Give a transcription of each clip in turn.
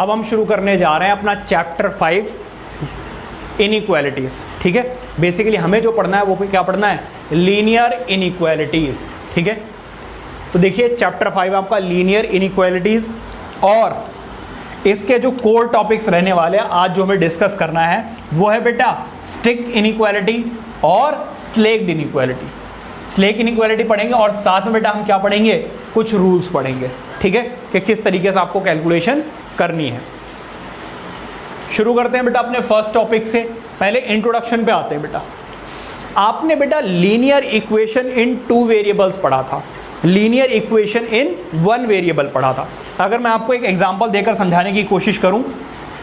अब हम शुरू करने जा रहे हैं अपना चैप्टर 5 इनइक्वालिटीज। ठीक है, बेसिकली हमें जो पढ़ना है वो क्या पढ़ना है, लीनियर इनइक्वालिटीज। ठीक है, तो देखिए चैप्टर 5 आपका लीनियर इनइक्वालिटीज, और इसके जो कोर टॉपिक्स रहने वाले हैं आज जो हमें डिस्कस करना है वो है बेटा स्टिक इनइक्वालिटी और स्लेक्ड इनइक्वालिटी। स्लेक इनइक्वालिटी पढ़ेंगे और साथ में बेटा हम क्या पढ़ेंगे, कुछ रूल्स पढ़ेंगे। ठीक है, कि किस तरीके से आपको कैलकुलेशन करनी है। शुरू करते हैं बेटा अपने फर्स्ट टॉपिक से। पहले इंट्रोडक्शन पे आते हैं बेटा। आपने बेटा लीनियर इक्वेशन इन 2 वेरिएबल्स पढ़ा था, लीनियर इक्वेशन इन 1 वेरिएबल पढ़ा था। अगर मैं आपको एक एग्जांपल देकर समझाने की कोशिश करूं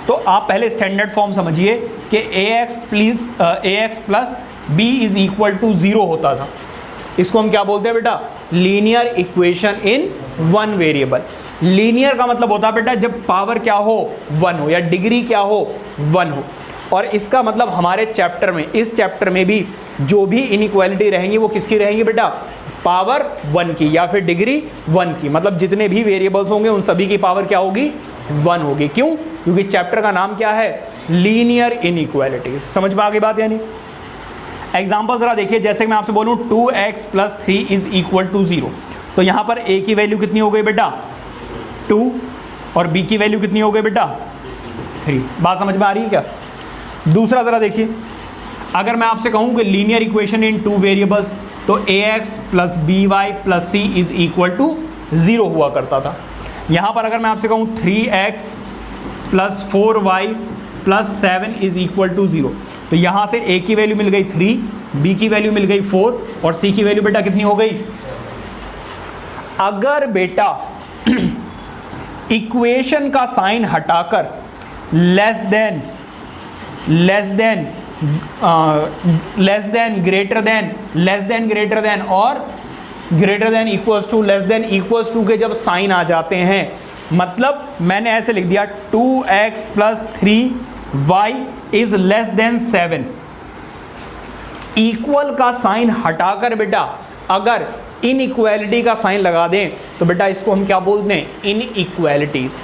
तो आप पहले स्टैंडर्ड फॉर्म समझिए कि ax plus b is equal to 0 होता था। इसको हम क्या बोलते हैं बेटा, linear equation in 1 variable. Linear का मतलब होता है बेटा जब पावर क्या हो 1 हो या डिग्री क्या हो 1 हो। और इसका मतलब हमारे चैप्टर में, इस चैप्टर में भी जो भी इनइक्वालिटी रहेंगी वो किसकी रहेंगी बेटा, पावर 1 की या फिर डिग्री 1 की। मतलब जितने भी वेरिएबल्स होंगे उन सभी की पावर क्या होगी, 1 होगी। क्यों, क्योंकि चैप्टर का नाम क्या है, लीनियर इनइक्वालिटीज। समझ में आ गई बात। यानी एग्जाम्पल जरा देखिए, जैसे मैं आपसे बोलूं 2x plus 3 is equal to 0, तो यहां पर a की वैल्यू कितनी हो गई बेटा 2 और b की वैल्यू कितनी हो गई बेटा 3। बात समझ में आ रही है क्या। दूसरा जरा देखिए, अगर मैं आपसे कहूं कि लीनियर इक्वेशन इन 2 वेरिएबल्स, तो ax plus by plus c is equal to 0 हुआ करता था। यहां पर अगर मैं आपसे कहूं 3x plus 4y plus 7 is equal to 0, तो यहां से a की वैल्यू मिल गई 3, b की वैल्यू मिल गई 4 और c की वैल्यू बेटा कितनी हो गई। अगर बेटा इक्वेशन का साइन हटाकर लेस देन ग्रेटर देन और greater than equals to less than equals to के जब साइन आ जाते हैं, मतलब मैंने ऐसे लिख दिया 2x plus 3y is less then 7, equal का साइन हटाकर बेटा अगर इनइक्वालिटी का साइन लगा दें तो बेटा इसको हम क्या बोलते हैं, इनइक्वालिटीज।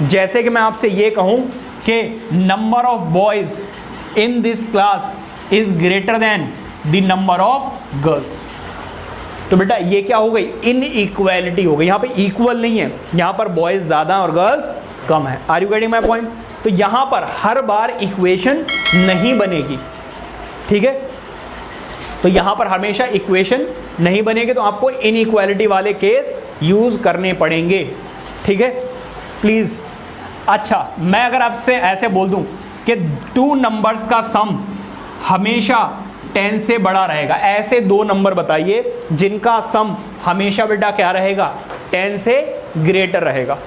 जैसे कि मैं आपसे ये कहूं कि number of boys in this class is greater then the number of girls, तो बेटा ये क्या हो गई, इनइक्वालिटी हो गई। यहां पे इक्वल नहीं है, यहां पर बॉयज ज्यादा और गर्ल्स कम है। Are you getting my point. तो यहां पर हर बार इक्वेशन नहीं बनेगी। ठीक है, तो यहां पर हमेशा इक्वेशन नहीं बनेगी, तो आपको इनइक्वालिटी वाले केस यूज करने पड़ेंगे। ठीक है, प्लीज। अच्छा, मैं अगर आपसे ऐसे बोल दूं कि 2 नंबर्स का सम हमेशा 10 से बड़ा रहेगा, ऐसे 2 नंबर बताइए जिनका सम हमेशा बेटा क्या रहेगा, 10 से ग्रेटर रहेगा,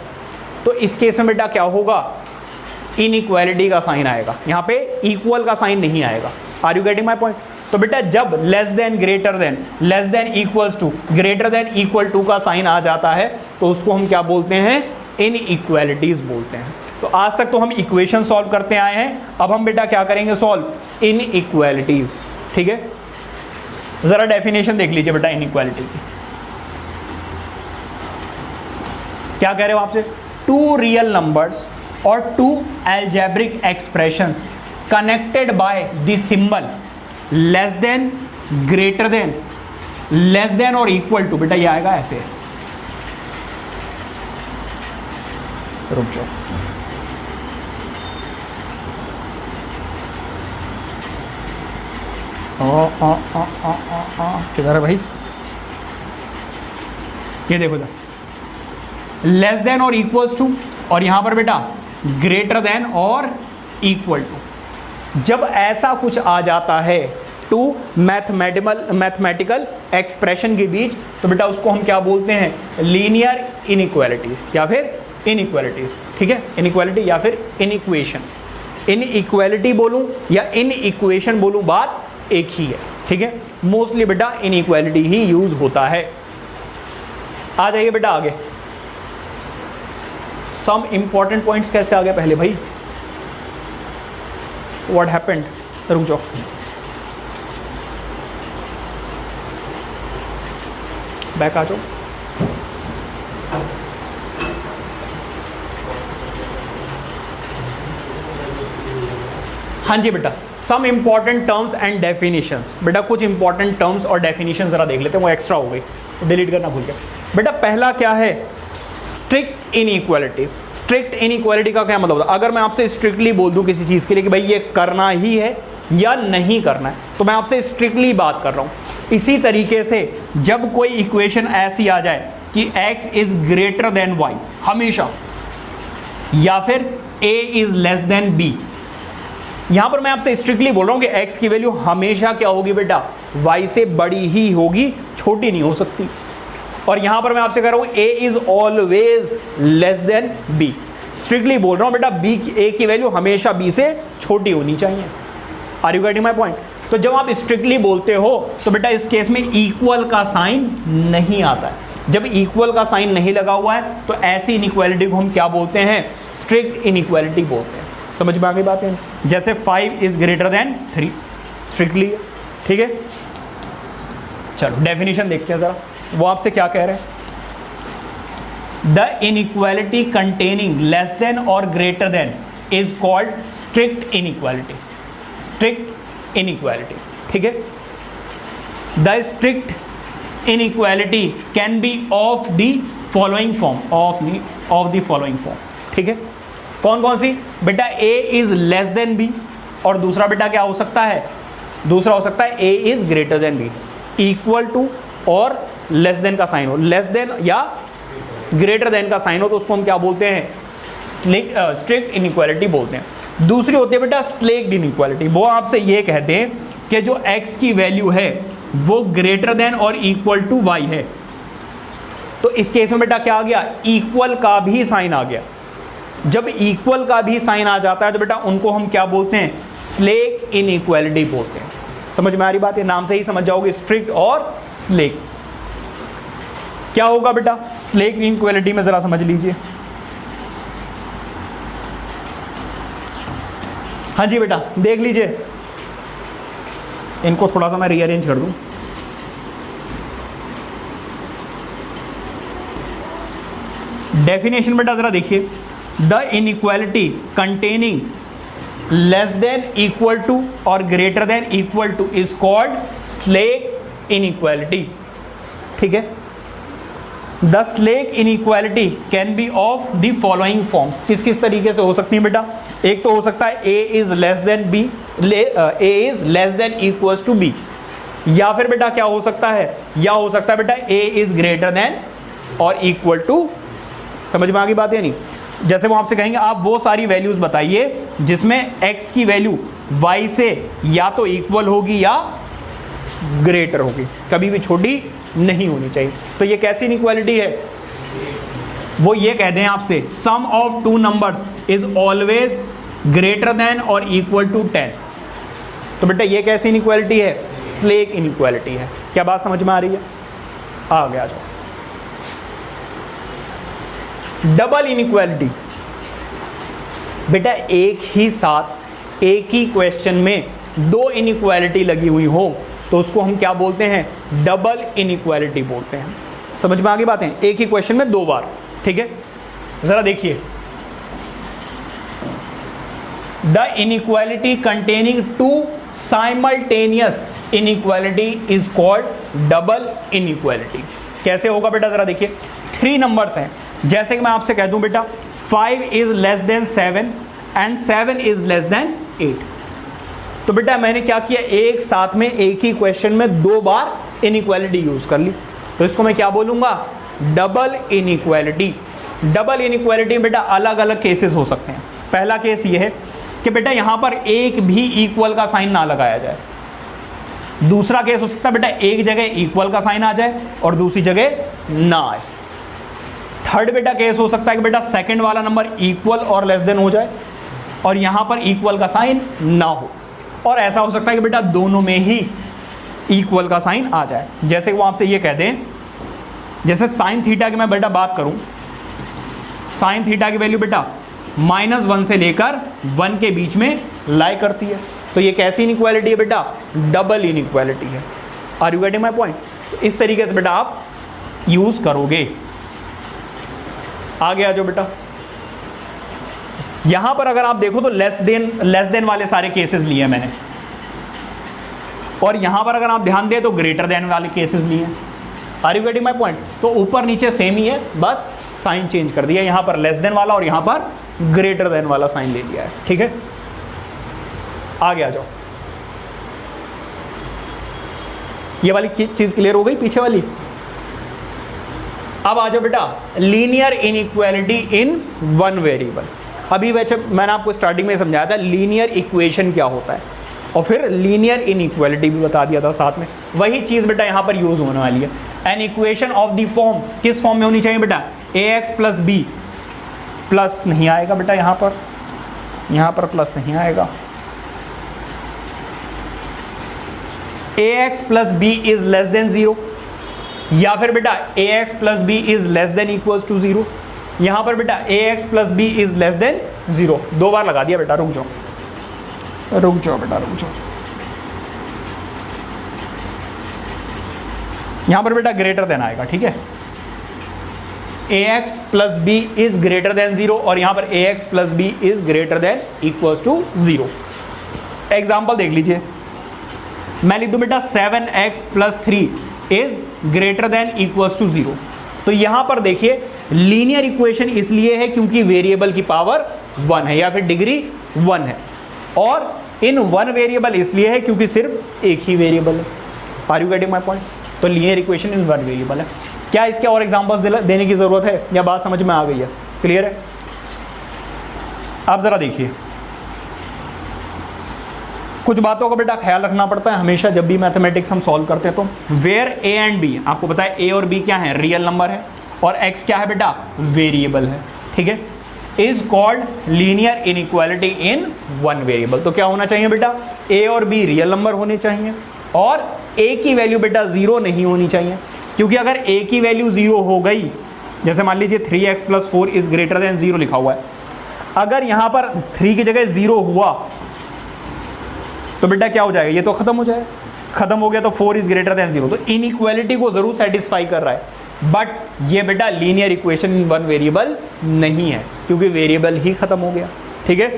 तो इस केस में बेटा क्या होगा, इनइक्वालिटी का साइन आएगा, यहाँ पे इक्वल का साइन नहीं आएगा। Are you getting my point. तो बेटा जब less than greater than, less than equals to, greater than equal to का साइन आ जाता है तो उसको हम क्या बोलते हैं, इनइक्वालिटीज बोलते हैं। तो आज तक तो हम इक्वेशन सॉल्व करते आए हैं, अब हम बेटा क्या करेंगे, सॉल्व इनइक्वालिटीज। ठीक है, जरा डेफिनेशन देख लीजिए बेटा इनइक्वालिटी की। क्या कह रहे हो आपसे, 2 रियल नंबर्स और 2 algebraic expressions connected by the symbol less than, greater than, less than और इक्वल टू, बेटा ये आएगा ऐसे। रुक जाओ, किधर है भाई, ये देखो लेस देन और इक्वल्स टू, और यहां पर बेटा ग्रेटर देन और इक्वल टू। जब ऐसा कुछ आ जाता है 2 मैथमेटिकल एक्सप्रेशन के बीच, तो बेटा उसको हम क्या बोलते हैं, लीनियर इनइक्वालिटीज या फिर इनइक्वालिटीज। ठीक है, इनइक्वालिटी या फिर इनइक्वेशन। इनइक्वालिटी बोलूं या इनइक्वेशन बोलूं, बात एक ही है। ठीक है, मोस्टली बेटा इनइक्वालिटी ही यूज होता है। आ जाइए बेटा आगे, सम इंपॉर्टेंट पॉइंट्स कैसे आ गए पहले भाई, व्हाट हैपेंड, रुक जाओ, बैक आ जाओ। हाँ जी बेटा, some important terms and definitions. बेटा कुछ इंपॉर्टेंट टर्म्स और डेफिनेशन जरा देख लेते हैं, वो एक्स्ट्रा हो गई, डिलीट करना भूल गया। बेटा पहला क्या है, स्ट्रिक्ट इनइक्वालिटी। स्ट्रिक्ट इनइक्वालिटी का क्या मतलब होता है? अगर मैं आपसे स्ट्रिक्टली बोल दूं किसी चीज़ के लिए कि भाई ये करना ही है या नहीं करना है, तो मैं आपसे स्ट्रिक्टली बात कर रहा हूँ। इसी तरीके से जब कोई इक्वेशन ऐसी आ जाए कि x is greater then y हमेशा, या फिर a is less than b, यहां पर मैं आपसे स्ट्रिक्टली बोल रहा हूं कि x की वैल्यू हमेशा क्या होगी बेटा, y से बड़ी ही होगी, छोटी नहीं हो सकती। और यहां पर मैं आपसे कह रहा हूं a is always less than b, strictly बोल रहा हूं बेटा a की वैल्यू हमेशा b से छोटी होनी चाहिए। Are you getting my point? तो जब आप स्ट्रिक्टली बोलते हो तो बेटा इस केस में इक्वल का साइन नहीं आता है। जब इक्वल का साइन नहीं लगा हुआ है तो ऐसी इनइक्वालिटी को हम क्या बोलते हैं, स्ट्रिक्ट इनइक्वालिटी बोलते हैं। समझ में आ गई बात है? जैसे 5 इज ग्रेटर देन 3, स्ट्रिक्टली, ठीक है। चलो डेफिनेशन देखते हैं जरा, वो आपसे क्या कह रहे हैं। The inequality containing less than और greater than is called strict inequality. Strict inequality, ठीक है। The strict inequality can be of the following form, of the following form, ठीक है। कौन कौन सी बेटा, a is less than b, और दूसरा बेटा क्या हो सकता है, दूसरा हो सकता है a is greater than b, equal to और लेस देन का साइन हो, लेस देन या ग्रेटर देन का साइन हो तो उसको हम क्या बोलते हैं, स्ट्रिक्ट इनइक्वालिटी बोलते हैं। दूसरी होती है बेटा स्लेक्ड इनइक्वालिटी, वो आपसे ये कहते हैं कि जो x की वैल्यू है वो ग्रेटर देन और इक्वल टू y है। तो इस केस में बेटा क्या आ गया, इक्वल का भी साइन आ गया। जब इक्वल का भी साइन आ जाता है तो बेटा उनको हम क्या बोलते हैं, स्लेक इनइक्वालिटी बोलते हैं। समझ में आ रही बात है? नाम से ही समझ जाओगे, स्ट्रिक्ट और स्लेक। क्या होगा बेटा स्लेक इनइक्वालिटी में, जरा समझ लीजिए। हाँ जी बेटा देख लीजिए, इनको थोड़ा सा मैं रीअरेंज कर दूं। डेफिनेशन बेटा जरा देखिए, the inequality containing less than equal to और greater than equal to is called slack inequality, ठीक है। The slack inequality can be of the following forms. किस किस तरीके से हो सकती है बेटा, एक तो हो सकता है a is less than b, a is less than equals to b, या फिर बेटा क्या हो सकता है, या हो सकता है बेटा a इज ग्रेटर देन और इक्वल टू। समझ में आ गई बात है नहीं? जैसे वो आपसे कहेंगे आप वो सारी वैल्यूज बताइए जिसमें x की वैल्यू y से या तो इक्वल होगी या ग्रेटर होगी, कभी भी छोटी नहीं होनी चाहिए। तो ये कैसी इनइक्वालिटी है, वो ये कह दें आपसे sum of two numbers is always greater than और इक्वल टू 10। तो बेटा ये कैसी इनइक्वालिटी है, स्लेक इनइक्वालिटी है। क्या बात समझ में आ रही है? आगे आ जाओ। डबल इनइक्वालिटी, बेटा एक ही साथ एक ही क्वेश्चन में दो इनइक्वालिटी लगी हुई हो तो उसको हम क्या बोलते हैं, डबल इनइक्वालिटी बोलते हैं। समझ में आ गई बातें? एक ही क्वेश्चन में दो बार, ठीक है। जरा देखिए, the inequality containing two simultaneous inequality is called double inequality. कैसे होगा बेटा जरा देखिए, 3 नंबर्स हैं, जैसे कि मैं आपसे कह दूं बेटा 5 is less then 7 and 7 is less then 8। तो बेटा मैंने क्या किया, एक साथ में एक ही क्वेश्चन में दो बार इनइक्वालिटी यूज कर ली, तो इसको मैं क्या बोलूंगा, डबल इनइक्वालिटी। डबल इनइक्वालिटी बेटा अलग अलग केसेस हो सकते हैं। पहला केस ये है कि बेटा यहां पर एक भी इक्वल का साइन ना लगाया जाए। दूसरा केस हो सकता है बेटा एक जगह इक्वल का साइन आ जाए और दूसरी जगह ना आए। थर्ड बेटा केस हो सकता है कि बेटा सेकंड वाला नंबर इक्वल और लेस देन हो जाए और यहां पर इक्वल का साइन ना हो, और ऐसा हो सकता है कि बेटा दोनों में ही इक्वल का साइन आ जाए। जैसे वो आपसे ये कह दें, जैसे साइन थीटा की मैं बेटा बात करूं, साइन थीटा की वैल्यू बेटा -1 से लेकर 1 के बीच में लाई करती है, तो ये कैसी इनइक्वालिटी है बेटा, डबल इनइक्वालिटी है। Are you getting my point? इस तरीके से बेटा आप यूज करोगे। आगे आ जाओ बेटा, यहां पर अगर आप देखो तो लेस देन वाले सारे केसेस लिए हैं मैंने, और यहां पर अगर आप ध्यान दें तो ग्रेटर देन वाले केसेस लिए हैं। Are you getting my point? तो ऊपर नीचे सेम ही है, बस साइन चेंज कर दिया, यहां पर लेस देन वाला और यहां पर ग्रेटर देन वाला साइन ले लिया है। ठीक है, आगे आ जाओ। ये वाली चीज क्लियर हो गई पीछे वाली? अब आ जाओ बेटा, लीनियर इनइक्वालिटी इन वन वेरिएबल। अभी वैसे मैंने आपको स्टार्टिंग में समझाया था लीनियर इक्वेशन क्या होता है, और फिर लीनियर इनइक्वालिटी भी बता दिया था साथ में। वही चीज बेटा यहां पर यूज होने वाली है। An equation of the form, किस फॉर्म में होनी चाहिए बेटा? ax प्लस बी, प्लस नहीं आएगा बेटा यहां पर प्लस नहीं आएगा। ax plus B is less than 0, या फिर बेटा ax plus B is less than equals to 0। यहां पर बेटा ax plus B is less than 0, 2 बार लगा दिया बेटा। रुक जाओ बेटा। यहां पर बेटा ग्रेटर देन आएगा, ठीक है। ax plus B is greater than 0, और यहां पर ax plus B is greater than equals to 0। Example देख लीजिए, मैं लिख दूं बेटा 7x plus 3 is greater than equals to 0। तो यहां पर देखिए लीनियर इक्वेशन इसलिए है क्योंकि वेरिएबल की पावर 1 है या फिर डिग्री 1 है, और इन वन वेरिएबल इसलिए है क्योंकि सिर्फ एक ही वेरिएबल है। Are you getting my point? तो linear equation in one variable है। क्या इसके और एग्जांपल्स देने की जरूरत है, या बात समझ में आ गई है? क्लियर है? आप जरा देखिए, कुछ बातों का बेटा ख्याल रखना पड़ता है हमेशा जब भी मैथमेटिक्स हम सॉल्व करते हैं। तो वेयर ए एंड बी, आपको पता है ए और बी क्या है? रियल नंबर है, और एक्स क्या है बेटा? वेरिएबल है, ठीक है। Is called linear inequality in one variable. तो क्या होना चाहिए बेटा? ए और बी रियल नंबर होने चाहिए, और ए की वैल्यू बेटा 0 नहीं होनी चाहिए, क्योंकि अगर ए की वैल्यू 0 हो गई, जैसे मान लीजिए 3x plus 4 is greater than 0 लिखा हुआ है, अगर यहां पर 3 की जगह 0 हुआ तो बेटा क्या हो जाएगा? ये तो खत्म हो जाएगा। खत्म हो गया तो 4 इज ग्रेटर देन 0, तो इनइक्वालिटी को जरूर सेटिस्फाई कर रहा है, बट ये बेटा linear equation in one variable नहीं है, क्योंकि वेरिएबल ही खत्म हो गया, ठीक है।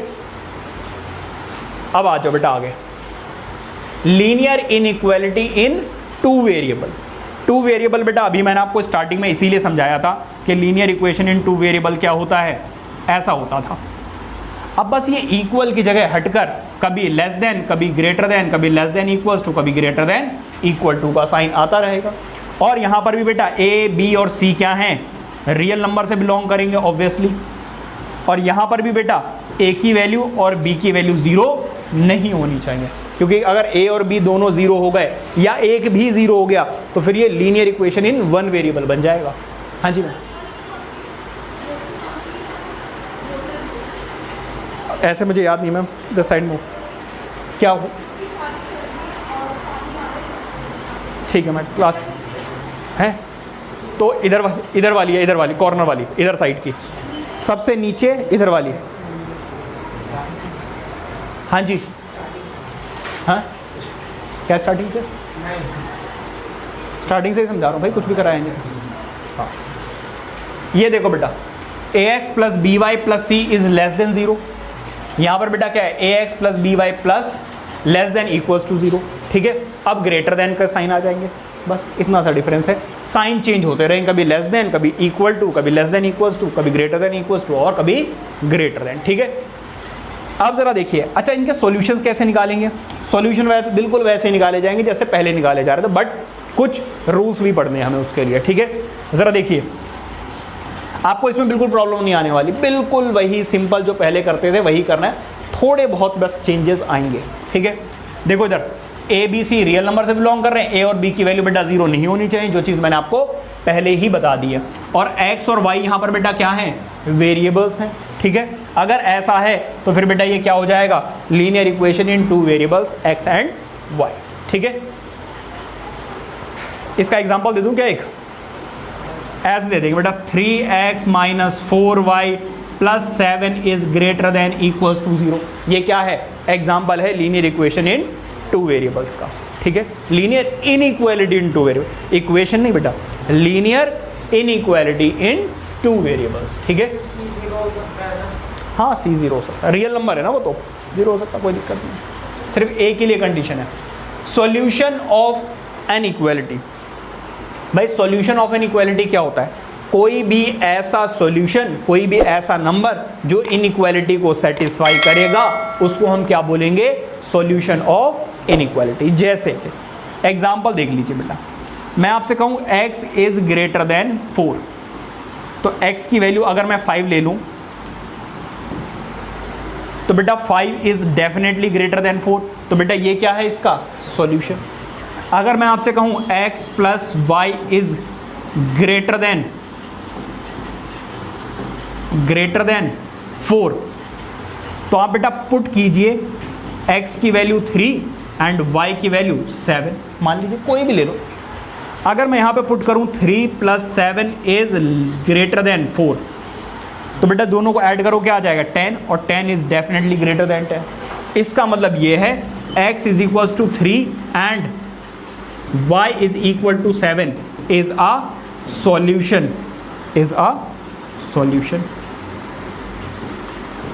अब आ जाओ बेटा आगे, linear inequality in two variable. Two variable बेटा अभी मैंने आपको स्टार्टिंग में इसीलिए समझाया था कि linear equation in two variable क्या होता है, ऐसा होता था। अब बस ये इक्वल की जगह हटकर कभी लेस देन, कभी ग्रेटर देन, कभी लेस देन इक्वल्स टू, कभी ग्रेटर देन इक्वल टू का साइन आता रहेगा। और यहाँ पर भी बेटा ए, बी और सी क्या हैं? रियल नंबर से बिलोंग करेंगे ऑब्वियसली। और यहाँ पर भी बेटा ए की वैल्यू और बी की वैल्यू 0 नहीं होनी चाहिए, क्योंकि अगर ए और बी दोनों 0 हो गए या एक भी 0 हो गया तो फिर ये linear equation in one variable बन जाएगा। हाँ जी मैम, ऐसे मुझे याद नहीं मैम, द साइड मूव क्या हो, ठीक है मैम, क्लास है तो इधर वाली है, इधर वाली कॉर्नर वाली, इधर साइड की सबसे नीचे इधर वाली। हाँ जी, हाँ क्या स्टार्टिंग से ही समझा रहा हूँ भाई, कुछ भी कराएंगे। हाँ ये देखो बेटा, ax plus B Y plus C is less than 0। यहाँ पर बेटा क्या है? ax plus B Y plus less than equals to 0, ठीक है। अब ग्रेटर देन का साइन आ जाएंगे, बस इतना सा डिफरेंस है। साइन चेंज होते रहेंगे, कभी लेस देन, कभी इक्वल टू, कभी लेस देन इक्वल्स टू, कभी ग्रेटर देन इक्वल्स टू, और कभी ग्रेटर देन, ठीक है। अब जरा देखिए, अच्छा इनके सॉल्यूशंस कैसे निकालेंगे? सॉल्यूशन बिल्कुल वैसे ही निकाले जाएंगे जैसे पहले निकाले जा रहे थे, बट कुछ रूल्स भी पढ़ने हैं हमें उसके लिए, ठीक है। जरा देखिए, आपको इसमें बिल्कुल प्रॉब्लम नहीं आने वाली, बिल्कुल वही सिंपल जो पहले करते थे वही करना है, थोड़े बहुत बस चेंजेस आएंगे, ठीक है। देखो इधर A B C real number से बिलोंग कर रहे हैं, ए और बी की वैल्यू बेटा 0 नहीं होनी चाहिए, जो चीज़ मैंने आपको पहले ही बता दी है। और x और y यहाँ पर बेटा क्या है? वेरिएबल्स हैं, ठीक है। अगर ऐसा है तो फिर बेटा ये क्या हो जाएगा? Linear equation in two variables x and y, ठीक है। इसका एग्जांपल दे दूं क्या? एक ऐसे दे देंगे बेटा, 3x minus 4y plus 7 is greater than equals to 0। ये क्या है? एग्जाम्पल है linear equation in two variables का, ठीक है। Linear inequality in two variable, equation नहीं बेटा, linear inequality in two variables, ठीक है। हाँ सी जीरो हो सकता है, रियल नंबर है ना वो, तो जीरो हो सकता है, कोई दिक्कत नहीं, सिर्फ ए के लिए कंडीशन है। सॉल्यूशन ऑफ एन इक्वालिटी, भाई सॉल्यूशन ऑफ एन इक्वालिटी क्या होता है? कोई भी ऐसा सॉल्यूशन, कोई भी ऐसा नंबर जो इनइक्वालिटी को सेटिस्फाई करेगा, उसको हम क्या बोलेंगे? Solution of inequality. जैसे कि एग्जांपल देख लीजिए बेटा, मैं आपसे कहूँ x इज ग्रेटर देन 4, तो x की वैल्यू अगर मैं 5 ले लूँ तो बेटा 5 इज डेफिनेटली ग्रेटर देन 4, तो बेटा ये क्या है इसका सॉल्यूशन। अगर मैं आपसे कहूँ x plus Y is greater than 4, तो आप बेटा पुट कीजिए x की वैल्यू 3 एंड y की वैल्यू 7, मान लीजिए कोई भी ले लो। अगर मैं यहाँ पे पुट करूँ 3 प्लस 7 इज ग्रेटर देन 4, तो बेटा दोनों को ऐड करो, क्या आ जाएगा 10, और 10 इज डेफिनेटली ग्रेटर देन 10। इसका मतलब ये है x is equals to 3 and y is equal to 7 is a solution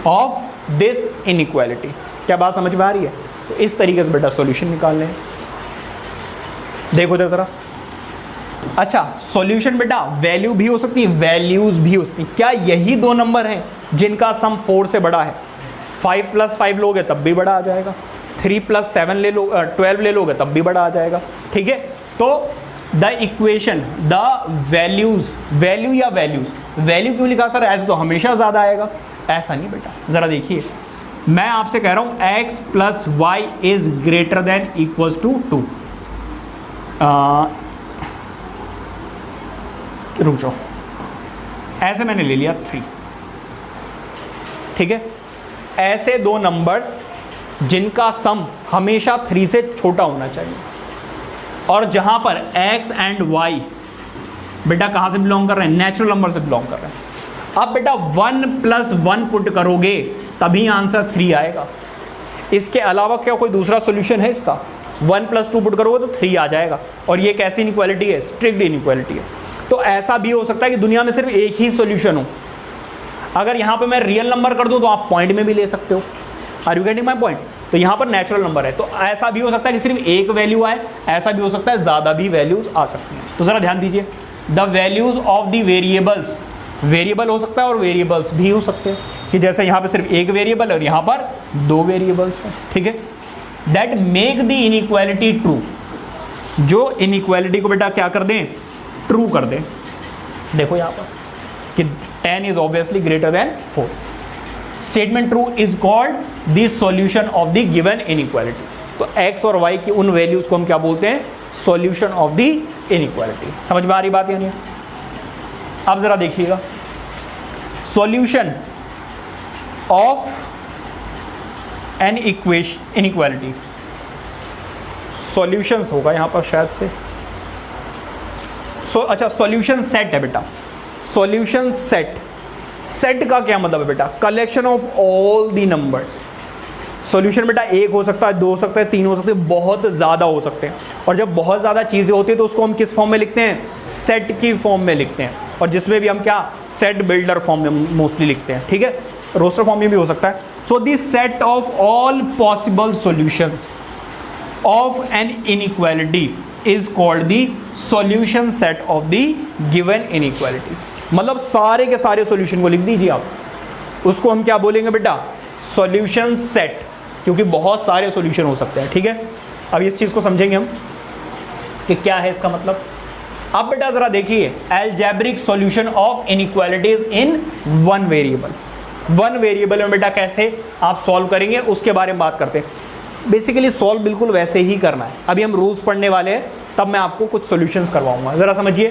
of this inequality. क्या बात समझ में आ रही है? तो इस तरीके से बेटा सॉल्यूशन निकाल लें। देखो इधर जरा। अच्छा, सॉल्यूशन बेटा वैल्यू भी हो सकती है, वैल्यूज भी हो सकती है। क्या यही दो नंबर हैं जिनका सम 4 से बड़ा है? 5 प्लस 5 लोगे तब भी बड़ा आ जाएगा, 3 प्लस 7 ले लो 12 ले लोगे तब भी बड़ा आ जाएगा, ठीक है। तो the equation, the values, value या वैल्यू क्यों लिखा सर? ऐसे तो हमेशा ज़्यादा आएगा, ऐसा नहीं बेटा। ज़रा देखिए, मैं आपसे कह रहा हूँ x plus Y is greater than equals to 2, रुक जाओ, ऐसे मैंने ले लिया 3, ठीक है। ऐसे दो नंबर्स जिनका सम हमेशा 3 से छोटा होना चाहिए, और जहां पर x एंड y बेटा कहां से बिलोंग कर रहे हैं? नेचुरल नंबर से बिलोंग कर रहे हैं। अब बेटा 1 प्लस 1 पुट करोगे तभी आंसर 3 आएगा। इसके अलावा क्या कोई दूसरा सॉल्यूशन है इसका? 1 प्लस 2 पुट करोगे तो 3 आ जाएगा, और ये कैसी इनइक्वालिटी है? स्ट्रिक्ट इनइक्वालिटी है। तो ऐसा भी हो सकता है कि दुनिया में सिर्फ एक ही सॉल्यूशन हो। अगर यहाँ पे मैं रियल नंबर कर दूँ तो आप पॉइंट में भी ले सकते हो। Are you getting my point? तो यहाँ पर नेचुरल नंबर है, तो ऐसा भी हो सकता है कि सिर्फ एक वैल्यू आए, ऐसा भी हो सकता है ज़्यादा भी वैल्यूज आ सकती हैं। तो ज़रा ध्यान दीजिए, the values of the variables, variable हो सकता है और वेरिएबल्स भी हो सकते हैं, कि जैसे यहाँ पे सिर्फ एक वेरिएबल और यहाँ पर 2 वेरिएबल्स हैं, ठीक है। That make the inequality true, जो इनइक्वालिटी को बेटा क्या कर दें? ट्रू कर दें। देखो यहाँ पर कि 10 is obviously greater than 4। Statement true is called the solution of the given inequality. तो x और y की उन वैल्यूज को हम क्या बोलते हैं? Solution of the inequality. समझ में आ रही बात या नहीं? अब जरा देखिएगा, solution of an inequality, solutions होगा यहाँ पर शायद से। अच्छा, सॉल्यूशन सेट है बेटा, सॉल्यूशन सेट। सेट का क्या मतलब है बेटा? Collection of all the numbers. Solution बेटा एक हो सकता है, 2 हो सकता है, 3 हो सकते हैं, बहुत ज़्यादा हो सकते हैं। और जब बहुत ज़्यादा चीज़ें होती हैं तो उसको हम किस फॉर्म में लिखते हैं? सेट की फॉर्म में लिखते हैं, और जिसमें भी हम क्या सेट बिल्डर फॉर्म में मोस्टली लिखते हैं, ठीक है। रोस्टर फॉर्म में भी हो सकता है। So this set of all possible solutions of an inequality is called the solution set of the given inequality. मतलब सारे के सारे सॉल्यूशन को लिख दीजिए आप, उसको हम क्या बोलेंगे बेटा? सॉल्यूशन सेट, क्योंकि बहुत सारे सॉल्यूशन हो सकते हैं, ठीक है। अब इस चीज़ को समझेंगे हम कि क्या है इसका मतलब। अब बेटा ज़रा देखिए, algebraic solution of inequalities in one variable. One variable में बेटा कैसे आप सॉल्व करेंगे उसके बारे में बात करते हैं। बेसिकली सॉल्व बिल्कुल वैसे ही करना है। अभी हम रूल्स पढ़ने वाले हैं, तब मैं आपको कुछ सॉल्यूशंस करवाऊंगा। ज़रा समझिए,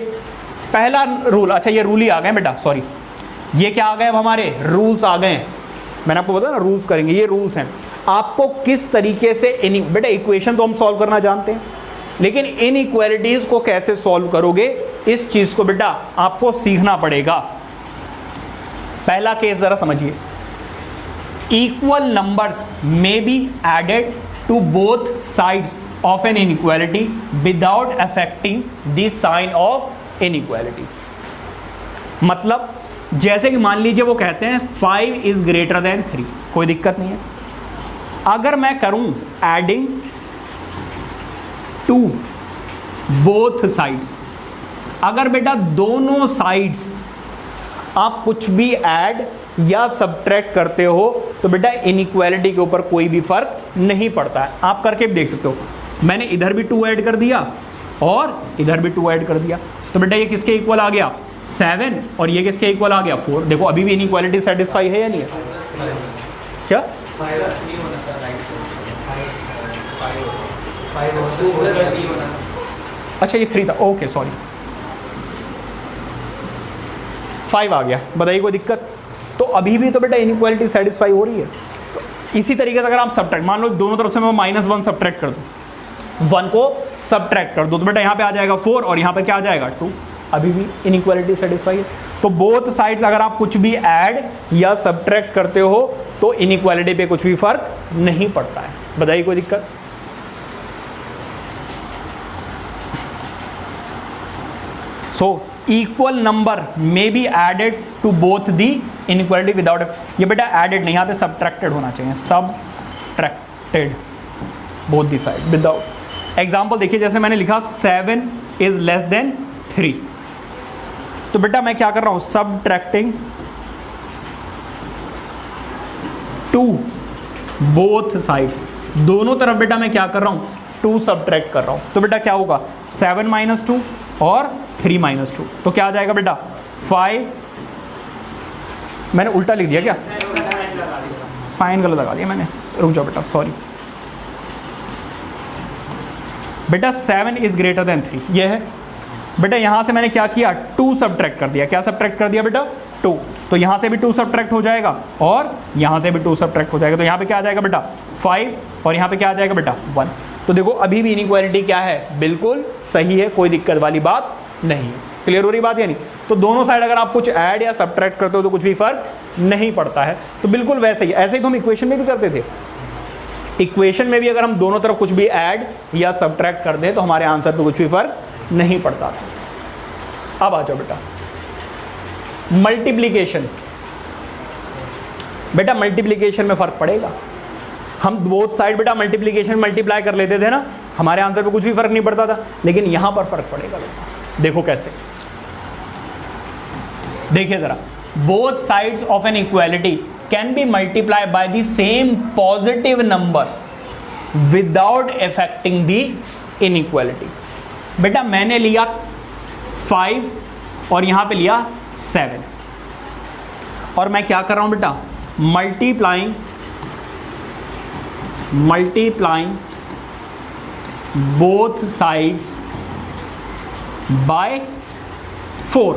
पहला रूल, अच्छा ये रूल ही आ गए बेटा, सॉरी ये क्या आ गए? अब हमारे रूल्स आ गए। मैंने आपको बताया ना रूल्स करेंगे, ये रूल्स हैं। आपको किस तरीके से बेटा इक्वेशन तो हम सॉल्व करना जानते हैं, लेकिन इनइक्वालिटीज़ को कैसे सॉल्व करोगे इस चीज़ को बेटा आपको सीखना पड़ेगा। पहला केस ज़रा समझिए, equal numbers may be added to both sides of an inequality without affecting the sign of inequality. मतलब जैसे कि मान लीजिए वो कहते हैं 5 इज ग्रेटर देन 3, कोई दिक्कत नहीं है। अगर मैं करूं एडिंग टू बोथ साइड्स, अगर बेटा दोनों साइड्स आप कुछ भी ऐड या सब्ट्रैक्ट करते हो तो बेटा इनइक्वालिटी के ऊपर कोई भी फर्क नहीं पड़ता है। आप करके भी देख सकते हो, मैंने इधर भी 2 ऐड कर दिया और इधर भी 2 ऐड कर दिया, तो बेटा ये किसके इक्वल आ गया 7 और ये किसके इक्वल आ गया 4। देखो अभी भी इनइक्वालिटी सेटिस्फाई है या नहीं है? क्या अच्छा ये 3 था, ओके सॉरी 5 आ गया, बताइए कोई दिक्कत? तो अभी भी तो बेटा इनइक्वालिटी सेटिस्फाई हो रही है। तो इसी तरीके से अगर आप सब्ट्रैक्ट, मान लो दोनों तरफ से मैं -1 सब्ट्रैक्ट कर दूं, 1 को सब्ट्रैक्ट कर दो तो बेटा यहाँ पे आ जाएगा 4 और यहाँ पे क्या आ जाएगा 2, अभी भी इनइक्वालिटी सेटिस्फाई है। तो बोथ साइड्स अगर आप कुछ भी ऐड या सब्ट्रैक्ट करते हो तो इनइक्वालिटी पे कुछ भी फर्क नहीं पड़ता है। बताइए कोई दिक्कत? So equal number may be added to both the inequality without, ये बेटा एडेड नहीं, यहाँ पे सब्ट्रैक्टेड होना चाहिए, subtracted both the side without. Example देखिए, जैसे मैंने लिखा 7 इज लेस देन 3, तो बेटा मैं क्या कर रहा हूं सब्ट्रैक्टिंग टू बोथ साइड्स, दोनों तरफ बेटा मैं क्या कर रहा हूं 2 सब्ट्रैक्ट कर रहा हूं, तो बेटा क्या होगा 7 - 2 और 3 - 2, तो क्या आ जाएगा बेटा 5। मैंने उल्टा लिख दिया क्या? साइन गलत लगा दिया मैंने, रुक जाओ बेटा सॉरी। बेटा 7 इज ग्रेटर देन 3 ये है बेटा, यहां से मैंने क्या किया 2 सब्ट्रैक्ट कर दिया। क्या सब्ट्रैक्ट कर दिया बेटा 2, तो यहां से भी 2 सब्ट्रैक्ट हो जाएगा और यहां से भी 2 सब्ट्रैक्ट हो जाएगा, तो यहां पे क्या आ जाएगा बेटा 5 और यहां पे क्या आ जाएगा बेटा 1। तो देखो अभी भी इनइक्वालिटी क्या है, बिल्कुल सही है, कोई दिक्कत वाली बात नहीं है। क्लियर हो रही बात या नहीं? तो दोनों साइड अगर आप कुछ ऐड या सब्ट्रैक्ट करते हो तो कुछ भी फर्क नहीं पड़ता है। तो बिल्कुल वैसे ही, ऐसे ही तो हम इक्वेशन में भी करते थे। इक्वेशन में भी अगर हम दोनों तरफ कुछ भी ऐड या सब्ट्रैक्ट कर दें तो हमारे आंसर पे कुछ भी फर्क नहीं पड़ता था। अब आ जाओ बेटा मल्टीप्लिकेशन। बेटा मल्टीप्लिकेशन में फर्क पड़ेगा, हम बोथ साइड बेटा मल्टीप्लिकेशन मल्टीप्लाई कर लेते थे ना, हमारे आंसर पे कुछ भी फर्क नहीं पड़ता था, लेकिन यहां पर फर्क पड़ेगा बेटा। देखो कैसे, देखिए जरा, both sides of an equality can be multiply by the same positive number without affecting the inequality. बेटा मैंने लिया 5 और यहां पे लिया 7 और मैं क्या कर रहा हूं बेटा मल्टीप्लाइंग बोथ साइड्स बाय 4।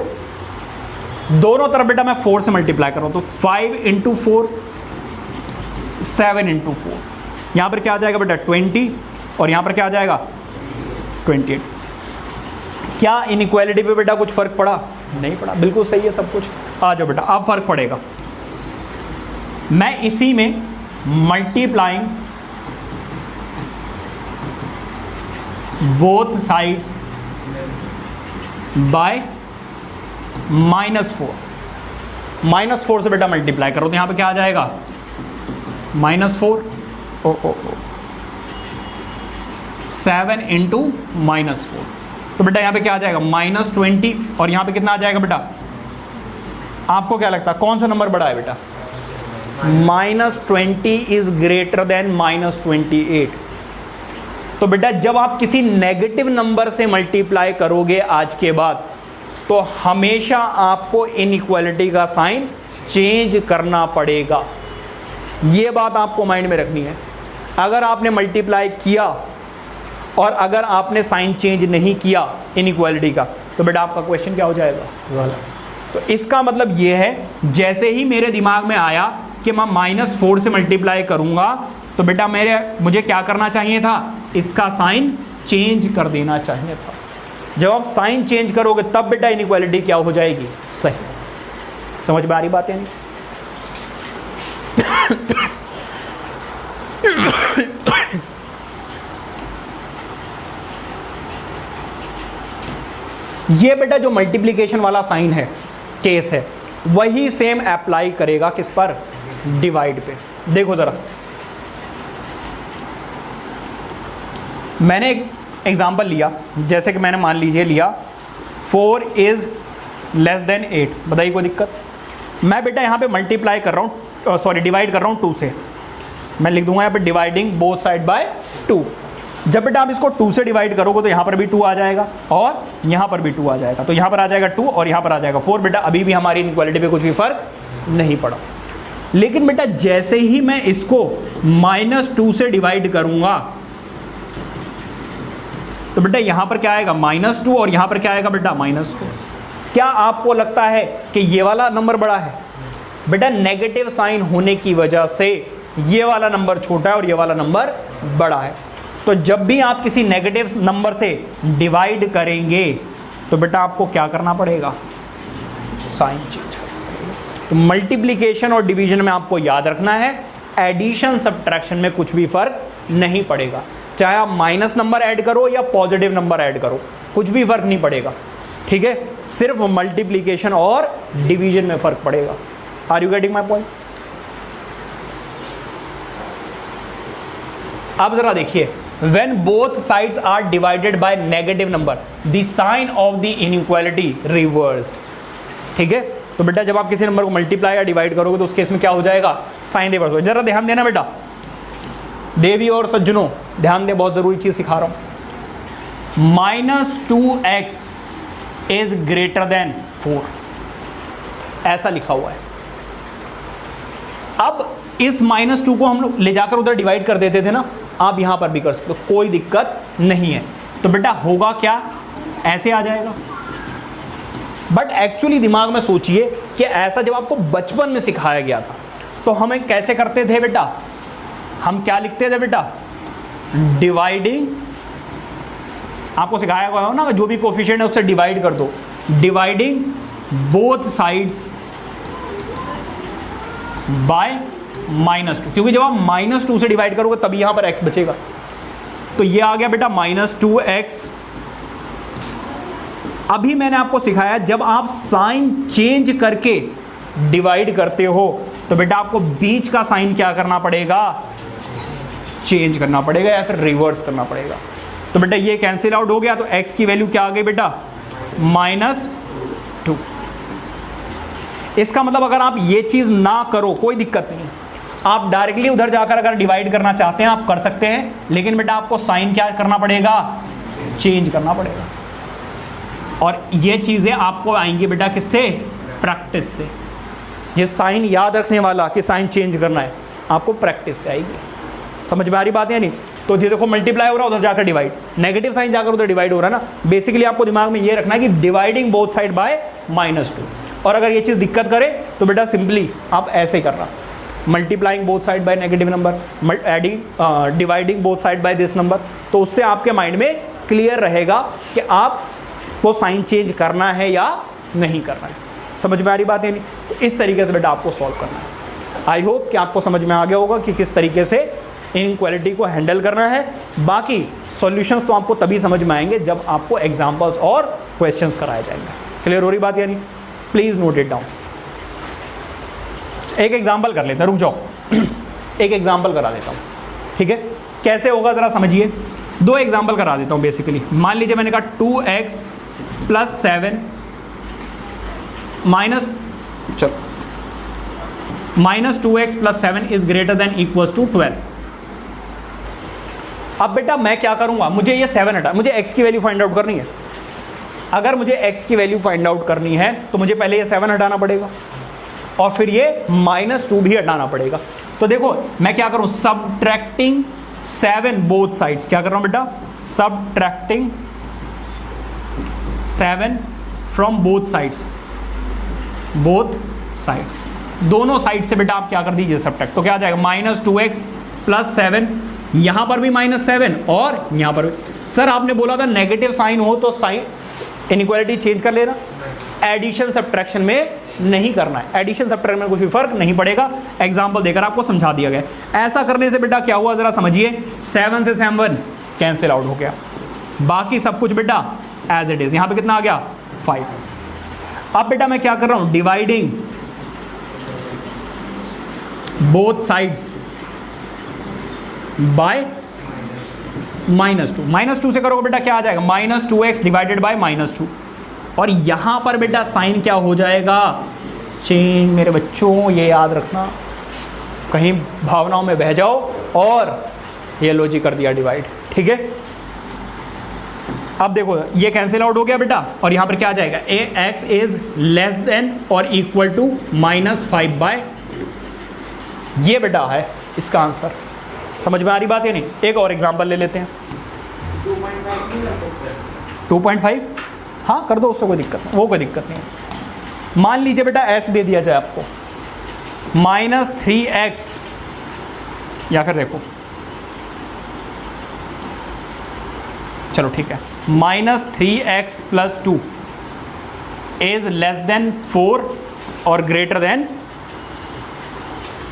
दोनों तरफ बेटा मैं 4 से मल्टीप्लाई कर रहा हूं, तो 5 × 4 7 × 4, यहां पर क्या आ जाएगा बेटा 20 और यहां पर क्या आ जाएगा 28। क्या इनइक्वालिटी पे बेटा कुछ फर्क पड़ा? नहीं पड़ा, बिल्कुल सही है सब कुछ। आ जाओ बेटा अब फर्क पड़ेगा, मैं इसी में मल्टीप्लाइंग बोथ साइड्स बाय -4, -4 से बेटा मल्टीप्लाई करो तो यहां पे क्या आ जाएगा -4 7 × -4, तो बेटा यहां पे क्या आ जाएगा -20 और यहां पे कितना आ जाएगा बेटा? आपको क्या लगता है कौन सा नंबर बड़ा है बेटा? -20 इज ग्रेटर देन -28। तो बेटा जब आप किसी नेगेटिव नंबर से मल्टीप्लाई करोगे आज के बाद तो हमेशा आपको इनइक्वालिटी का साइन चेंज करना पड़ेगा, ये बात आपको माइंड में रखनी है। अगर आपने मल्टीप्लाई किया और अगर आपने साइन चेंज नहीं किया इनइक्वालिटी का तो बेटा आपका क्वेश्चन क्या हो जाएगा? गलत। तो इसका मतलब ये है, जैसे ही मेरे दिमाग में आया कि मैं -4 से मल्टीप्लाई करूंगा तो बेटा मुझे क्या करना चाहिए था? इसका साइन चेंज कर देना चाहिए था। जब आप साइन चेंज करोगे तब बेटा इनइक्वालिटी क्या हो जाएगी? सही। समझ में आ रही बात है नहीं? ये बेटा जो मल्टीप्लिकेशन वाला साइन है, केस है, वही सेम अप्लाई करेगा किस पर, डिवाइड पे। देखो जरा, मैंने एक एग्जाम्पल लिया, जैसे कि मैंने मान लीजिए लिया 4 इज लेस देन 8, बताइए कोई दिक्कत? मैं बेटा यहाँ पे मल्टीप्लाई कर रहा हूँ, सॉरी डिवाइड कर रहा हूँ 2 से, मैं लिख दूंगा यहाँ पे डिवाइडिंग बोथ साइड बाय 2। जब बेटा आप इसको 2 से डिवाइड करोगे तो यहाँ पर भी 2 आ जाएगा और यहाँ पर भी 2 आ जाएगा, तो यहाँ पर आ जाएगा 2 और यहाँ पर आ जाएगा 4। बेटा अभी भी हमारी इनइक्वालिटी पे कुछ भी फर्क नहीं पड़ा। लेकिन बेटा जैसे ही मैं इसको -2 से डिवाइड करूंगा तो बेटा यहाँ पर क्या आएगा, -2, और यहाँ पर क्या आएगा बेटा, -4। क्या आपको लगता है कि ये वाला नंबर बड़ा है? बेटा नेगेटिव साइन होने की वजह से ये वाला नंबर छोटा है और ये वाला नंबर बड़ा है। तो जब भी आप किसी नेगेटिव नंबर से डिवाइड करेंगे तो बेटा आपको क्या करना पड़ेगा, साइन चेंज करना पड़ेगा। तो मल्टीप्लिकेशन और डिवीजन में आपको याद रखना है, एडिशन सब्ट्रैक्शन में कुछ भी फर्क नहीं पड़ेगा, चाहे आप माइनस नंबर ऐड करो या पॉजिटिव नंबर ऐड करो, कुछ भी फर्क नहीं पड़ेगा, ठीक है? सिर्फ मल्टीप्लिकेशन और डिवीजन में फर्क पड़ेगा। Are you getting my point? अब जरा देखिए, when both sides are divided by negative number the sign of the inequality reversed, ठीक है? तो बेटा जब आप किसी नंबर को मल्टीप्लाई या डिवाइड करोगे तो उस केस में क्या हो जाएगा, साइन रिवर्स हो। जरा ध्यान देना बेटा, देवी और सज्जनों ध्यान दें, बहुत जरूरी चीज सिखा रहा हूं। -2x इज ग्रेटर देन 4, ऐसा लिखा हुआ है। अब इस -2 को हम लोग ले जाकर उधर डिवाइड कर देते थे ना, आप यहां पर भी कर सकते हो, कोई दिक्कत नहीं है। तो बेटा होगा क्या, ऐसे आ जाएगा। बट एक्चुअली दिमाग में सोचिए कि ऐसा जब आपको बचपन में सिखाया गया था तो हमें कैसे करते थे बेटा, हम क्या लिखते थे बेटा, डिवाइडिंग, आपको सिखाया गया हो ना, जो भी कोफिशिएंट है उससे डिवाइड कर दो, डिवाइडिंग बोथ साइड्स बाय -2, क्योंकि जब आप -2 से डिवाइड करोगे तभी यहां पर x बचेगा। तो ये आ गया बेटा -2x। अभी मैंने आपको सिखाया जब आप साइन चेंज करके डिवाइड करते हो तो बेटा आपको बीच का साइन क्या करना पड़ेगा, चेंज करना पड़ेगा या फिर रिवर्स करना पड़ेगा। तो बेटा ये कैंसिल आउट हो गया, तो x की वैल्यू क्या आ गई बेटा, -2। इसका मतलब अगर आप ये चीज ना करो कोई दिक्कत नहीं, आप डायरेक्टली उधर जाकर अगर डिवाइड करना चाहते हैं आप कर सकते हैं, लेकिन बेटा आपको साइन क्या करना पड़ेगा, चेंज करना पड़ेगा। और ये चीजें आपको आएंगी बेटा किससे, प्रैक्टिस से। ये साइन याद रखने वाला कि साइन चेंज करना है आपको प्रैक्टिस से आएगी। समझ में आ रही बात है नहीं? तो ये देखो मल्टीप्लाई हो रहा है, उधर जाकर डिवाइड, नेगेटिव साइन जाकर उधर डिवाइड हो रहा है ना। बेसिकली आपको दिमाग में ये रखना है कि डिवाइडिंग बोथ साइड बाय -2। और अगर ये चीज़ दिक्कत करे तो बेटा सिंपली आप ऐसे कर रहा, multiplying both side by negative number, adding dividing both side by this number. तो उससे आपके माइंड में क्लियर रहेगा कि आपको साइन चेंज करना है या नहीं करना है। समझ में आ रही बात है नहीं? तो इस तरीके से बेटा आपको सॉल्व करना है। आई होप कि आपको समझ में आ गया होगा कि किस तरीके से इनइक्वालिटी को हैंडल करना है। बाकी सॉल्यूशंस तो आपको तभी समझ में आएंगे जब आपको एग्जांपल्स और क्वेश्चंस कराए जाएंगे। क्लियर हो रही बात या नहीं? Please note it down. एक एग्जाम्पल कर लेते हैं, रुक जाओ एक एग्जाम्पल करा देता हूँ, ठीक है? कैसे होगा ज़रा समझिए। 2 एग्जाम्पल करा देता हूँ बेसिकली। मान लीजिए मैंने कहा 2x + 7 -2x + 7 is greater than equals to 12। अब बेटा मैं क्या करूँगा, मुझे ये 7 हटा, मुझे x की वैल्यू फाइंड आउट करनी है। अगर मुझे x की वैल्यू फाइंड आउट करनी है तो मुझे पहले ये 7 हटाना पड़ेगा और फिर ये -2 भी हटाना पड़ेगा। तो देखो मैं क्या करूं, सबट्रैक्टिंग 7 बोथ साइड्स। क्या कर रहा हूं बेटा, सबट्रैक्टिंग 7 फ्रॉम बोथ साइड्स, दोनों साइड से बेटा आप क्या कर दीजिए सबट्रैक्ट। तो क्या आ जाएगा, -2x + 7, यहां पर भी -7 और यहां पर भी। सर आपने बोला था नेगेटिव साइन हो तो साइन इनइक्वालिटी चेंज कर लेना, एडिशन सब्ट्रैक्शन में नहीं करना है। एडिशन सब्ट्रैक्शन में कुछ भी फर्क नहीं पड़ेगा, एग्जांपल देकर आपको समझा दिया गया। ऐसा करने से बेटा क्या हुआ जरा समझिए, 7 से 7 कैंसिल आउट हो गया, बाकी सब कुछ बेटा एज इट इज। यहां पे कितना आ गया, 5। अब बेटा मैं क्या कर रहा हूं, डिवाइडिंग बोथ साइड्स बाय -2 -2 से करोगे बेटा क्या आ जाएगा, -2x डिवाइडेड बाय -2। और यहां पर बेटा साइन क्या हो जाएगा, चेंज। मेरे बच्चों ये याद रखना, कहीं भावनाओं में बह जाओ और ये लो जी कर दिया डिवाइड, ठीक है। अब देखो ये कैंसिल आउट हो गया बेटा, और यहां पर क्या आ जाएगा, x इज लेस देन और इक्वल टू -5/, ये बेटा है इसका आंसर। समझ में आ रही बात है नहीं। एक और एग्जांपल ले लेते हैं, 2.5 हाँ कर दो, उससे कोई दिक्कत नहीं, वो कोई दिक्कत नहीं है। मान लीजिए बेटा s दे दिया जाए आपको, -3x, या फिर देखो चलो ठीक है, -3x + 2 इज लेस देन 4 और ग्रेटर देन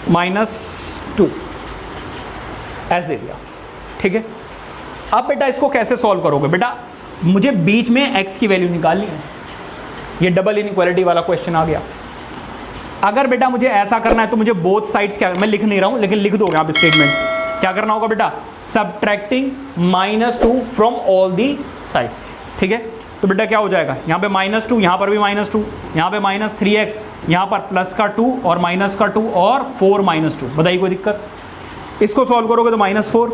-2, एस दे दिया, ठीक है। अब बेटा इसको कैसे सॉल्व करोगे, बेटा मुझे बीच में x की वैल्यू निकालनी है। ये डबल इनइक्वालिटी वाला क्वेश्चन आ गया। अगर बेटा मुझे ऐसा करना है तो मुझे बोथ साइड्स, क्या मैं लिख नहीं रहा हूं लेकिन लिख दोगे आप स्टेटमेंट, क्या करना होगा बेटा, subtracting -2 from all the sides, ठीक है। तो बेटा क्या हो जाएगा, यहाँ पे -2, यहाँ पर भी -2, यहाँ पे -3x, यहाँ पर +2 और -2 और 4 -2, बताइए कोई दिक्कत। इसको सॉल्व करोगे तो -4,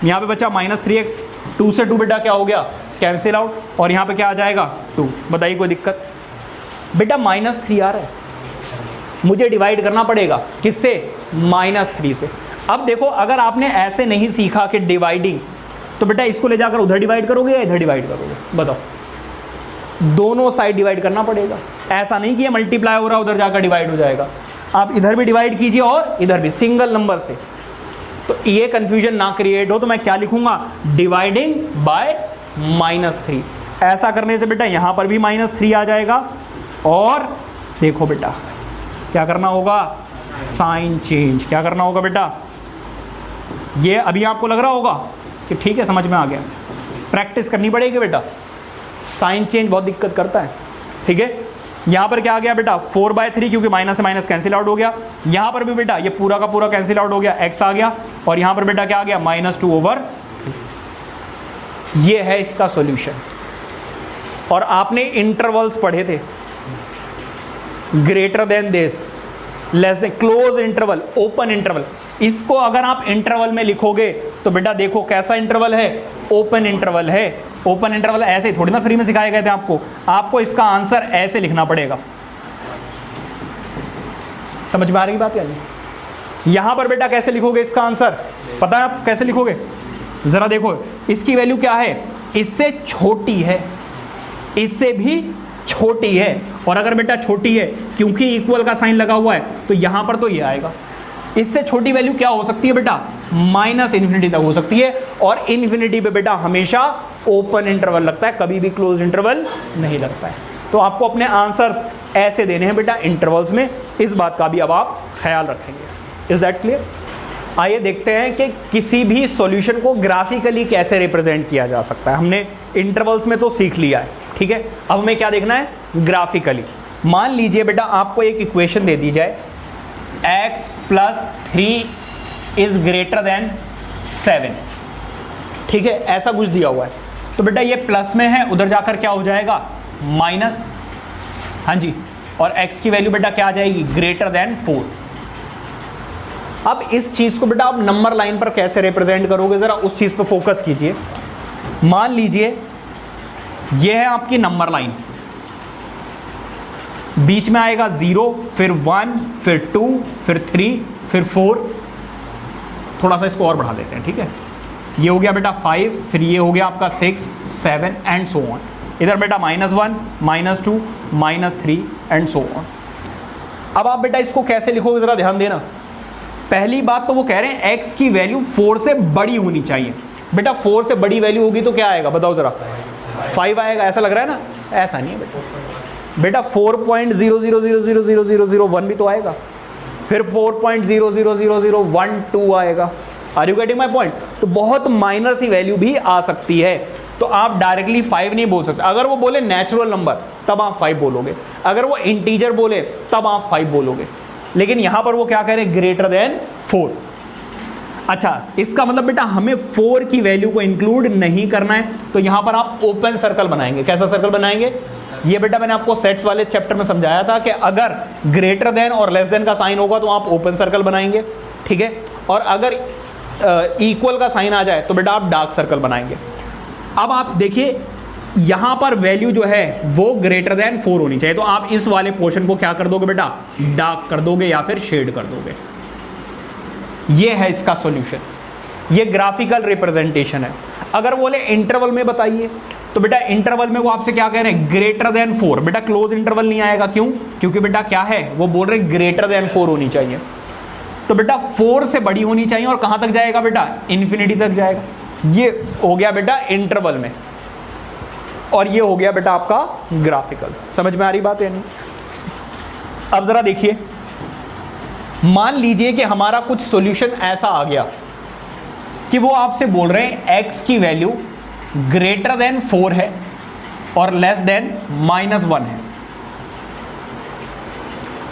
यहाँ पे बचा -3x, 2 से 2 बेटा क्या हो गया, कैंसिल आउट, और यहाँ पे क्या आ जाएगा 2, बताइए कोई दिक्कत। बेटा -3 आ रहा है, मुझे डिवाइड करना पड़ेगा किससे, -3 से। अब देखो अगर आपने ऐसे नहीं सीखा कि डिवाइडिंग, तो बेटा इसको ले जाकर उधर डिवाइड करोगे या इधर डिवाइड करोगे, बताओ। दोनों साइड डिवाइड करना पड़ेगा, ऐसा नहीं कि ये मल्टीप्लाई हो रहा उधर जाकर डिवाइड हो जाएगा। आप इधर भी डिवाइड कीजिए और इधर भी, सिंगल नंबर से। तो ये कंफ्यूजन ना क्रिएट हो तो मैं क्या लिखूंगा, डिवाइडिंग बाय -3। ऐसा करने से बेटा यहां पर भी -3 आ जाएगा, और देखो बेटा क्या करना होगा, साइन चेंज। क्या करना होगा बेटा, ये अभी आपको लग रहा होगा कि ठीक है समझ में आ गया, प्रैक्टिस करनी पड़ेगी बेटा, साइन चेंज बहुत दिक्कत करता है, ठीक है। यहाँ पर क्या आ गया बेटा, 4/3, क्योंकि माइनस से माइनस कैंसिल आउट हो गया। यहाँ पर भी बेटा ये पूरा का पूरा कैंसिल आउट हो गया, x आ गया, और यहाँ पर बेटा क्या आ गया, -2/3। ये है इसका सॉल्यूशन। और आपने इंटरवल्स पढ़े थे, greater than this, less than, close interval, open interval. इसको अगर आप इंटरवल में लिखोगे तो बेटा देखो कैसा इंटरवल है, ओपन इंटरवल है। ओपन इंटरवल ऐसे ही थोड़ी ना फ्री में सिखाए गए थे आपको इसका आंसर ऐसे लिखना पड़ेगा। समझ में आ रही बात या नहीं। यहां पर बेटा कैसे लिखोगे इसका आंसर, पता है आप कैसे लिखोगे, जरा देखो इसकी वैल्यू क्या है, इससे छोटी है, इससे भी छोटी है, और अगर बेटा छोटी है क्योंकि इक्वल का साइन लगा हुआ है तो यहां पर तो ये आएगा। इससे छोटी वैल्यू क्या हो सकती है बेटा, -∞ तक हो सकती है, और इन्फिनिटी पे बेटा हमेशा ओपन इंटरवल लगता है, कभी भी क्लोज इंटरवल नहीं लगता है। तो आपको अपने आंसर्स ऐसे देने हैं बेटा इंटरवल्स में, इस बात का भी अब आप ख्याल रखेंगे। Is that clear. आइए देखते हैं कि किसी भी सॉल्यूशन को ग्राफिकली कैसे रिप्रेजेंट किया जा सकता है। हमने इंटरवल्स में तो सीख लिया है, ठीक है। अब हमें क्या देखना है, ग्राफिकली। मान लीजिए बेटा आपको एक इक्वेशन दे दी जाए, x + 3 इज ग्रेटर देन 7, ठीक है, ऐसा कुछ दिया हुआ है। तो बेटा ये प्लस में है, उधर जाकर क्या हो जाएगा, माइनस, हाँ जी, और x की वैल्यू बेटा क्या आ जाएगी, ग्रेटर देन 4। अब इस चीज को बेटा आप नंबर लाइन पर कैसे रिप्रेजेंट करोगे, जरा उस चीज पर फोकस कीजिए। मान लीजिए यह है आपकी नंबर लाइन, बीच में आएगा 0, फिर 1, फिर 2, फिर 3, फिर 4। थोड़ा सा इसको और बढ़ा लेते हैं, ठीक है। ये हो गया बेटा 5, फिर ये हो गया आपका 6, 7 एंड सो ऑन। इधर बेटा -1, -2, -3 एंड सो ऑन। अब आप बेटा इसको कैसे लिखोगे, जरा ध्यान देना। पहली बात तो वो कह रहे हैं x की वैल्यू 4 से बड़ी होनी चाहिए। बेटा 4 से बड़ी वैल्यू होगी तो क्या आएगा, बताओ जरा, 5 आएगा, ऐसा लग रहा है ना। ऐसा नहीं है बेटा 4.000000001 भी तो आएगा, फिर 4.0000012 आएगा। Are you getting my point. तो बहुत माइनर सी वैल्यू भी आ सकती है, तो आप डायरेक्टली 5 नहीं बोल सकते। अगर वो बोले नेचुरल नंबर तब आप 5 बोलोगे, अगर वो इंटीजर बोले तब आप 5 बोलोगे। लेकिन यहां पर वो क्या कह रहे हैं, ग्रेटर देन 4। अच्छा, इसका मतलब बेटा हमें 4 की वैल्यू को इंक्लूड नहीं करना है, तो यहां पर आप ओपन सर्कल बनाएंगे। कैसा सर्कल बनाएंगे? ये बेटा मैंने आपको सेट्स वाले चैप्टर में समझाया था कि अगर ग्रेटर देन और लेस देन का साइन होगा तो आप ओपन सर्कल बनाएंगे, ठीक है, और अगर इक्वल का साइन आ जाए तो बेटा आप डार्क सर्कल बनाएंगे। अब आप देखिए यहां पर वैल्यू जो है वो ग्रेटर देन 4 होनी चाहिए, तो आप इस वाले पोर्शन को क्या कर दोगे बेटा, डार्क कर दोगे या फिर शेड कर दोगे। ये है इसका सॉल्यूशन, ये ग्राफिकल रिप्रेजेंटेशन है। अगर बोले इंटरवल में बताइए, तो बेटा इंटरवल में वो आपसे क्या कह रहे हैं, ग्रेटर देन 4। बेटा क्लोज इंटरवल नहीं आएगा, क्यों? क्योंकि बेटा क्या है, वो बोल रहे हैं ग्रेटर देन 4 होनी चाहिए। तो बेटा 4 से बड़ी होनी चाहिए, और कहां तक जाएगा बेटा, इन्फिनिटी तक जाएगा। ये हो गया बेटा इंटरवल में, और ये हो गया बेटा आपका ग्राफिकल। समझ में आ रही बात है नहीं? अब जरा देखिए, मान लीजिए कि हमारा कुछ सॉल्यूशन ऐसा आ गया कि वो आपसे बोल रहे हैं x की वैल्यू ग्रेटर देन 4 है और लेस देन -1 है।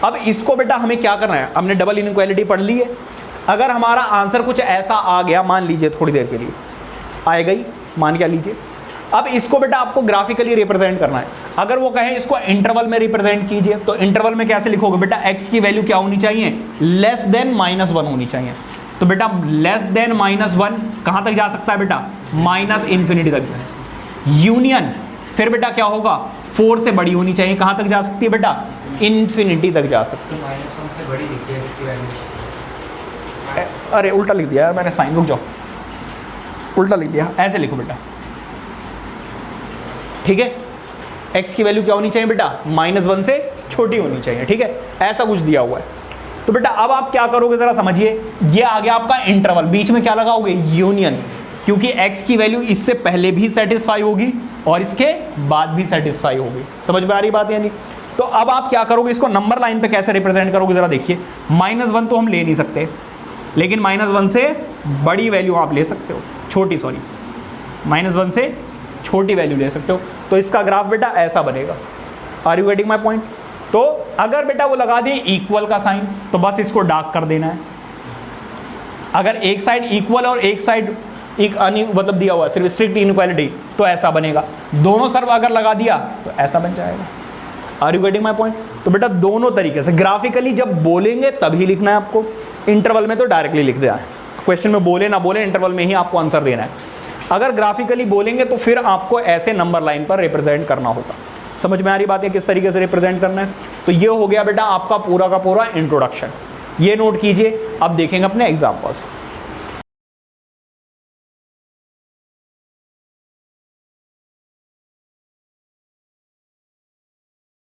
अब इसको बेटा हमें क्या करना है, हमने डबल इनइक्वालिटी पढ़ ली है। अगर हमारा आंसर कुछ ऐसा आ गया, मान लीजिए थोड़ी देर के लिए आएगा ही, मान क्या लीजिए, अब इसको बेटा आपको ग्राफिकली रिप्रेजेंट करना है। अगर वो कहें इसको इंटरवल में रिप्रेजेंट कीजिए, तो इंटरवल में कैसे लिखोगे बेटा, x की वैल्यू क्या होनी चाहिए, लेस देन -1 होनी चाहिए। तो बेटा लेस देन -1 कहां तक जा सकता है बेटा, -इन्फिनिटी तक जाए। यूनियन फिर बेटा क्या होगा, 4 से बड़ी होनी चाहिए, कहां तक जा सकती है बेटा, इन्फिनिटी तक जा सकती है। -1 से बड़ी लिखी है इसकी वैल्यू। अरे उल्टा लिख दिया यार मैंने, साइन, रुक जाओ, उल्टा लिख दिया, ऐसे लिखो बेटा, ठीक है। x की वैल्यू क्या होनी चाहिए बेटा, -1 से छोटी होनी चाहिए, ठीक है, ऐसा कुछ दिया हुआ है। तो बेटा अब आप क्या करोगे जरा समझिए, ये आ गया आपका इंटरवल, बीच में क्या लगाओगे, यूनियन, क्योंकि x की वैल्यू इससे पहले भी सेटिस्फाई होगी और इसके बाद भी सेटिस्फाई होगी। समझ में आ रही बात यानी? तो अब आप क्या करोगे, इसको नंबर लाइन पे कैसे रिप्रेजेंट करोगे जरा देखिए। -1 तो हम ले नहीं सकते, लेकिन -1 से बड़ी वैल्यू आप ले सकते हो, छोटी, सॉरी, -1 से छोटी वैल्यू ले सकते हो। तो इसका ग्राफ बेटा ऐसा बनेगा। Are you getting my point? तो अगर बेटा वो लगा दिए इक्वल का साइन, तो बस इसको डार्क कर देना है। अगर एक साइड इक्वल और एक साइड एक मतलब दिया हुआ सिर्फ स्ट्रिक्ट इनइक्वालिटी, तो ऐसा बनेगा। दोनों सर्व अगर लगा दिया तो ऐसा बन जाएगा। Are you getting my point? तो बेटा दोनों तरीके से ग्राफिकली जब बोलेंगे तभी लिखना है आपको, इंटरवल में तो डायरेक्टली लिख देना है। क्वेश्चन में बोले ना बोले, इंटरवल में ही आपको आंसर देना है। अगर ग्राफिकली बोलेंगे तो फिर आपको ऐसे नंबर लाइन पर रिप्रेजेंट करना होगा। समझ में आ रही बात है किस तरीके से रिप्रेजेंट करना है? तो ये हो गया बेटा आपका पूरा का पूरा इंट्रोडक्शन। ये नोट कीजिए, अब देखेंगे अपने एग्जाम्पल्स।